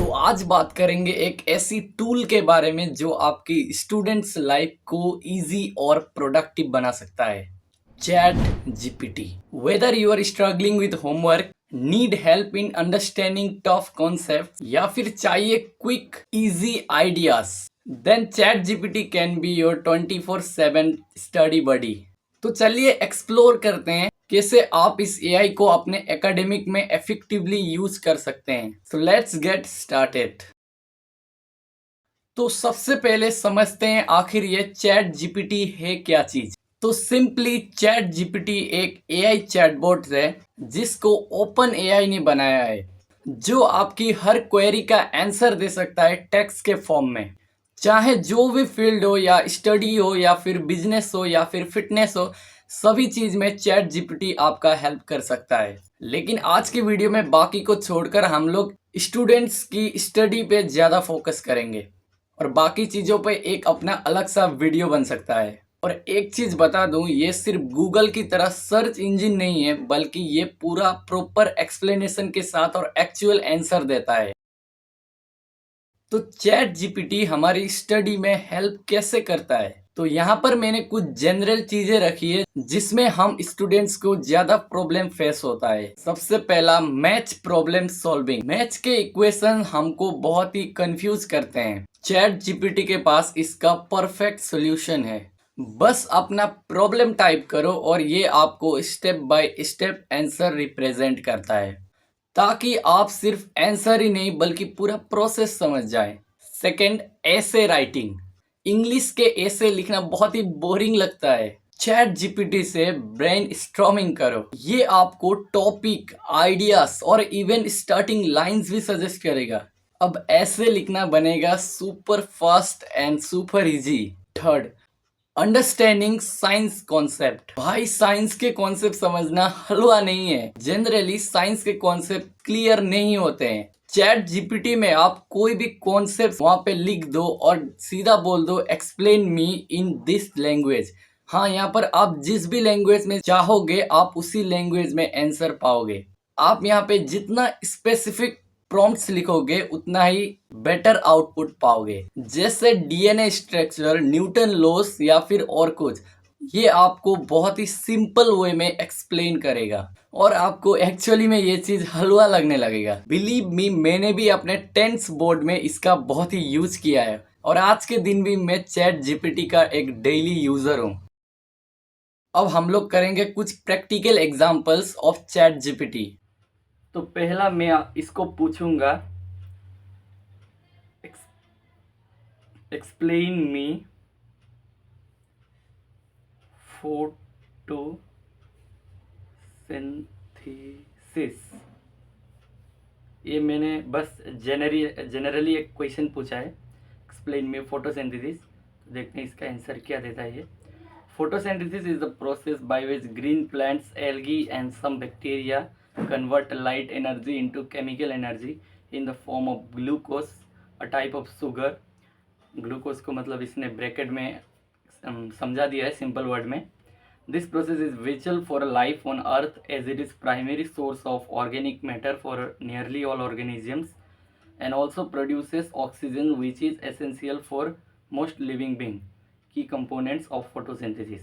तो आज बात करेंगे एक ऐसी टूल के बारे में जो आपकी स्टूडेंट्स लाइफ को इजी और प्रोडक्टिव बना सकता है। ChatGPT. Whether you are struggling with homework, need help in understanding tough concept या फिर चाहिए quick easy ideas, then ChatGPT can be your 24/7 study buddy. तो चलिए एक्सप्लोर करते हैं कैसे आप इस एआई को अपने एकेडमिक में इफेक्टिवली यूज कर सकते हैं। So let's get started. तो सबसे पहले समझते हैं आखिर ये चैट जीपीटी है क्या चीज। तो सिंपली चैट जीपीटी एक एआई चैटबॉट है जिसको ओपन एआई ने बनाया है, जो आपकी हर क्वेरी का आंसर दे सकता है टेक्स्ट के फॉर्म में। चाहे जो भी फील्ड हो, या स्टडी हो, या फिर बिजनेस हो, या फिर फिटनेस हो, सभी चीज में चैट जीपीटी आपका हेल्प कर सकता है। लेकिन आज की वीडियो में बाकी को छोड़कर हम लोग स्टूडेंट्स की स्टडी पे ज्यादा फोकस करेंगे और बाकी चीजों पे एक अपना अलग सा वीडियो बन सकता है। और एक चीज बता दूं, ये सिर्फ गूगल की तरह सर्च इंजन नहीं है, बल्कि ये पूरा प्रॉपर एक्सप्लेनेशन के साथ और एक्चुअल आंसर देता है। तो चैट जीपीटी हमारी स्टडी में हेल्प कैसे करता है? तो यहाँ पर मैंने कुछ जनरल चीजें रखी है जिसमें हम स्टूडेंट्स को ज्यादा प्रॉब्लम फेस होता है। सबसे पहला, मैच प्रॉब्लम सॉल्विंग। मैच के इक्वेशन हमको बहुत ही कंफ्यूज करते हैं। चैट जीपीटी के पास इसका परफेक्ट सोल्यूशन है। बस अपना प्रॉब्लम टाइप करो और ये आपको step by step answer represent करता है, ताकि आप सिर्फ आंसर ही नहीं बल्कि पूरा प्रोसेस समझ जाए। सेकंड, ऐसे राइटिंग। इंग्लिश के ऐसे लिखना बहुत ही बोरिंग लगता है। चैट जीपीटी से ब्रेन स्ट्रॉमिंग करो, ये आपको टॉपिक, आइडियाज और इवन स्टार्टिंग लाइंस भी सजेस्ट करेगा। अब ऐसे लिखना बनेगा super fast and super easy. Third, understanding science concept. भाई, साइंस के कॉन्सेप्ट समझना हलवा नहीं है। जनरली साइंस के कॉन्सेप्ट क्लियर नहीं होते हैं। चैट जीपीटी में आप कोई भी कॉन्सेप्ट वहां पे लिख दो और सीधा बोल दो explain me in this language. हाँ, यहाँ पर आप जिस भी लैंग्वेज में चाहोगे आप उसी लैंग्वेज में आंसर पाओगे। आप यहाँ पे जितना स्पेसिफिक प्रॉम्प्ट्स लिखोगे उतना ही बेटर आउटपुट पाओगे। जैसे डीएनए स्ट्रक्चर, न्यूटन लॉस या फिर और कुछ, ये आपको बहुत ही सिंपल वे में एक्सप्लेन करेगा और आपको एक्चुअली में ये चीज हलवा लगने लगेगा। बिलीव मी, मैंने भी अपने 10th बोर्ड में इसका बहुत ही यूज किया है और आज के दिन भी मैं चैट जीपीटी का एक डेली यूजर हूँ। अब हम लोग करेंगे कुछ practical examples of chat GPT. तो पहला मैं इसको पूछूंगा, एक्सप्लेन मी फोटोसिंथेसिस। ये मैंने बस जनरली एक क्वेश्चन पूछा है, एक्सप्लेन मी फोटोसिंथेसिस। देखते हैं इसका आंसर क्या देता है ये। Photosynthesis is the process by which green plants, algae and some bacteria convert light energy into chemical energy in the form of glucose, a type of sugar। Glucose को मतलब इसने ब्रैकेट में समझा दिया है सिंपल वर्ड में। This process is vital for life on earth as it is primary source of organic matter for nearly all organisms and also produces oxygen which is essential for most living being. Key components of photosynthesis.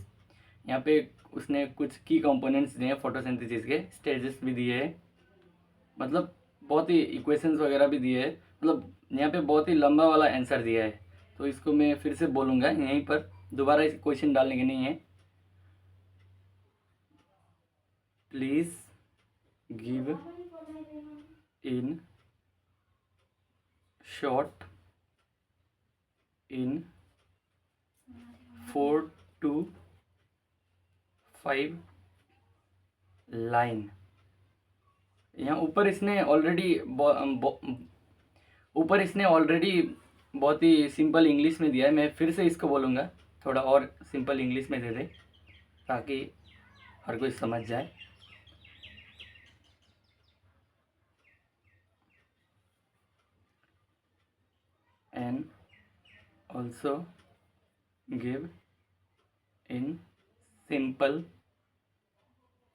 यहाँ पे उसने कुछ की components दिए हैं photosynthesis के, stages भी दिए हैं, मतलब बहुत ही इक्वेशंस वगैरह भी दिए हैं। मतलब यहाँ पे बहुत ही लंबा वाला आंसर दिया है, तो इसको मैं फिर से बोलूँगा, यहीं पर दोबारा इस क्वेश्चन डालने के नहीं है। Please give in short in 4 to 5 line. यहाँ ऊपर इसने ऑलरेडी बहुत ही सिंपल इंग्लिश में दिया है। मैं फिर से इसको बोलूँगा, थोड़ा और सिंपल इंग्लिश में दे दे ताकि हर कोई समझ जाए। And also give in simple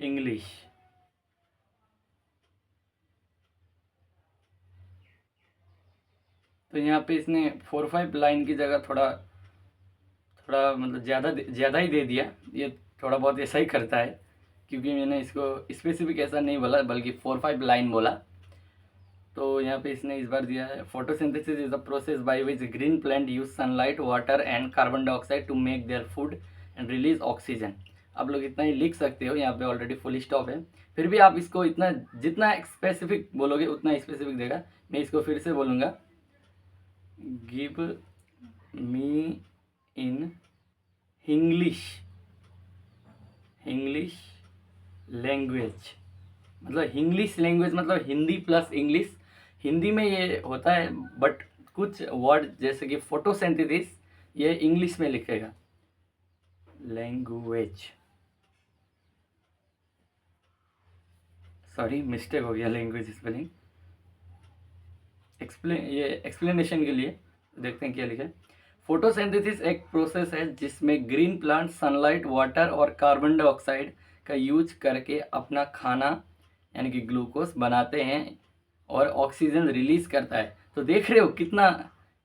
English. तो यहाँ पे इसने 4-5 लाइन की जगह थोड़ा थोड़ा मतलब ज़्यादा ही दे दिया। ये थोड़ा बहुत ऐसा ही करता है, क्योंकि मैंने इसको स्पेसिफिक ऐसा नहीं बोला बल्कि 4-5 लाइन बोला। तो यहाँ पे इसने इस बार दिया है, photosynthesis is the process by which green plant use sunlight water and carbon dioxide to make their food and release oxygen. आप लोग इतना ही लिख सकते हो, यहाँ पे ऑलरेडी फुल स्टॉप है। फिर भी आप इसको इतना जितना स्पेसिफिक बोलोगे उतना स्पेसिफिक देगा। मैं इसको फिर से बोलूँगा, give me in English language, मतलब इंग्लिश लैंग्वेज मतलब हिंदी प्लस इंग्लिश। हिंदी में ये होता है, बट कुछ वर्ड जैसे कि फोटोसिंथेसिस ये इंग्लिश में लिखेगा। लैंग्वेज, सॉरी मिस्टेक हो गया, लैंग्वेज स्पेलिंग। एक्सप्लेनेशन के लिए देखते हैं क्या लिखा है। फोटोसिंथेसिस एक प्रोसेस है जिसमें ग्रीन प्लांट सनलाइट वाटर और कार्बन डाइऑक्साइड का यूज करके अपना खाना यानी कि ग्लूकोज बनाते हैं और ऑक्सीजन रिलीज करता है। तो देख रहे हो कितना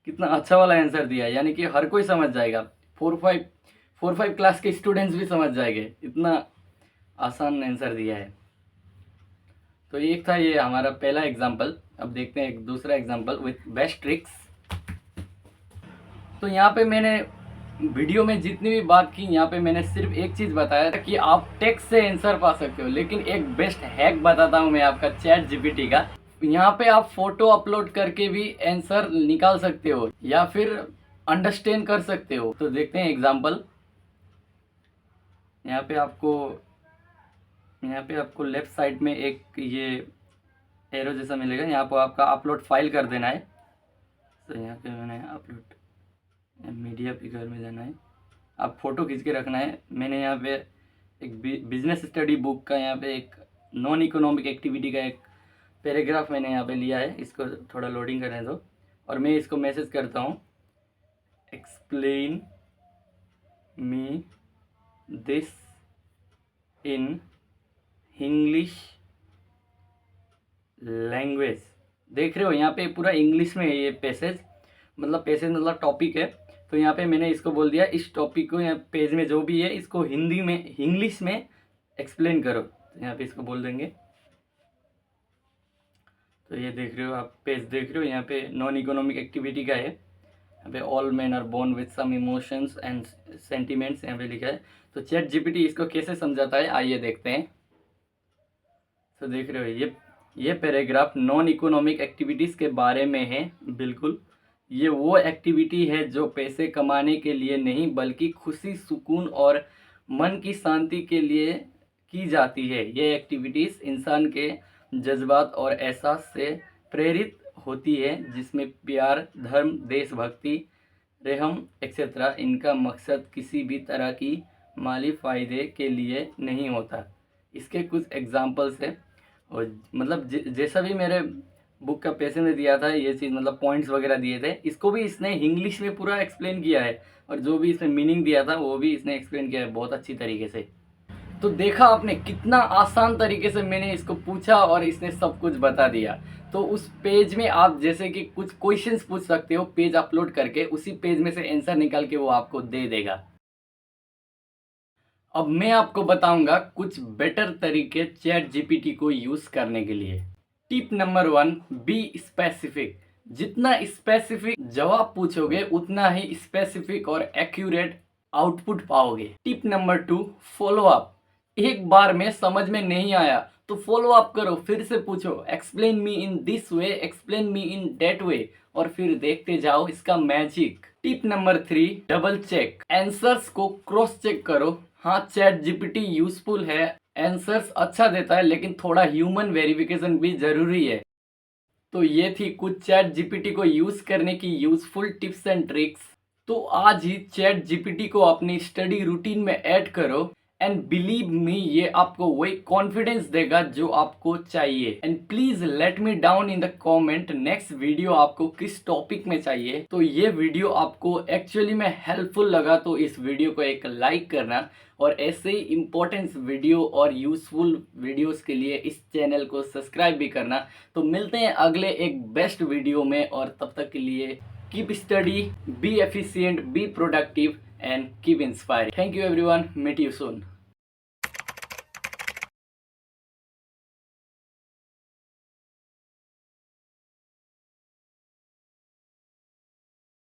कितना अच्छा वाला आंसर दिया है, यानी कि हर कोई समझ जाएगा। 4-5 क्लास के स्टूडेंट्स भी समझ जाएंगे, इतना आसान आंसर दिया है। तो एक था ये हमारा पहला एग्जाम्पल। अब देखते हैं एक दूसरा एग्जाम्पल विथ बेस्ट ट्रिक्स। तो यहाँ पे मैंने वीडियो में जितनी भी बात की, यहाँ पे मैंने सिर्फ एक चीज़ बताया था कि आप टेक्स्ट से आंसर पा सकते हो, लेकिन एक बेस्ट हैक बताता हूँ मैं आपका चैट जीपीटी का। यहाँ पे आप फोटो अपलोड करके भी आंसर निकाल सकते हो या फिर अंडरस्टैंड कर सकते हो। तो देखते हैं एग्जाम्पल। यहाँ पे आपको लेफ्ट साइड में एक ये एरो जैसा मिलेगा, यहाँ पर आपका अपलोड फाइल कर देना है। तो यहाँ पे मैंने अपलोड मीडिया पिकर में जाना है, आप फ़ोटो खींच के रखना है। मैंने यहाँ पे एक बिजनेस स्टडी बुक का यहाँ पे एक नॉन इकोनॉमिक एक्टिविटी का एक पैराग्राफ मैंने यहाँ पे लिया है, इसको थोड़ा लोडिंग करने दो और मैं इसको मैसेज करता हूँ, explain me this in English language. देख रहे हो यहाँ पे पूरा इंग्लिश में है ये पैसेज, मतलब टॉपिक है। तो यहाँ पे मैंने इसको बोल दिया इस टॉपिक को यहाँ पेज में जो भी है इसको हिंदी में इंग्लिश में एक्सप्लेन करो। तो यहाँ पे इसको बोल देंगे। तो ये देख रहे हो आप पेज देख रहे हो, यहाँ पे नॉन इकोनॉमिक एक्टिविटी का है। यहाँ पे all man are born with some emotions and sentiments यहाँ पे लिखा है। तो चैट जीपीटी इसको कैसे समझाता है आइए देखते हैं। तो देख रहे हो ये पैराग्राफ नॉन इकोनॉमिक एक्टिविटीज़ के बारे में है। बिल्कुल ये वो एक्टिविटी है जो पैसे कमाने के लिए नहीं बल्कि खुशी सुकून और मन की शांति के लिए की जाती है। ये एक्टिविटीज़ इंसान के जज्बात और एहसास से प्रेरित होती है, जिसमें प्यार, धर्म, देशभक्ति, रहम एक्सेट्रा। इनका मकसद किसी भी तरह की माली फ़ायदे के लिए नहीं होता। इसके कुछ एग्जांपल्स हैं और मतलब जैसा भी मेरे बुक का पैसे में दिया था ये चीज़, मतलब पॉइंट्स वगैरह दिए थे, इसको भी इसने इंग्लिश में पूरा एक्सप्लेन किया है और जो भी इसमें मीनिंग दिया था वो भी इसने एक्सप्लेन किया है बहुत अच्छी तरीके से। तो देखा आपने कितना आसान तरीके से मैंने इसको पूछा और इसने सब कुछ बता दिया। तो उस पेज में आप जैसे कि कुछ क्वेश्चंस पूछ सकते हो पेज अपलोड करके, उसी पेज में से आंसर निकाल के वो आपको दे देगा। अब मैं आपको बताऊंगा कुछ बेटर तरीके चैट जीपीटी को यूज करने के लिए। Tip number 1, be specific. जितना स्पेसिफिक जवाब पूछोगे उतना ही स्पेसिफिक और एक्यूरेट आउटपुट पाओगे। Tip number 2, follow up. एक बार में समझ में नहीं आया तो फॉलो अप करो, फिर से पूछो, explain me in this way, explain me in that way, और फिर देखते जाओ इसका magic. Tip number 3, double check. Answers को क्रॉस चेक करो। हाँ, चैट जीपीटी यूजफुल है, आंसर्स अच्छा देता है, लेकिन थोड़ा ह्यूमन वेरिफिकेशन भी जरूरी है। तो ये थी कुछ चैट जीपीटी को यूज करने की यूजफुल टिप्स एंड ट्रिक्स। तो आज ही चैट जीपीटी को अपनी स्टडी रूटीन में ऐड करो एंड बिलीव मी ये आपको वही कॉन्फिडेंस देगा जो आपको चाहिए। And please let me down in the comment next video आपको किस टॉपिक में चाहिए। तो ये वीडियो आपको एक्चुअली में हेल्पफुल लगा तो इस वीडियो को एक लाइक करना और ऐसे ही इम्पोर्टेंस वीडियो और यूजफुल वीडियोस के लिए इस चैनल को सब्सक्राइब भी करना। तो मिलते हैं अगले एक बेस्ट वीडियो में और तब तक के लिए keep study, be efficient, be productive and keep inspiring. Thank you everyone. Meet you soon.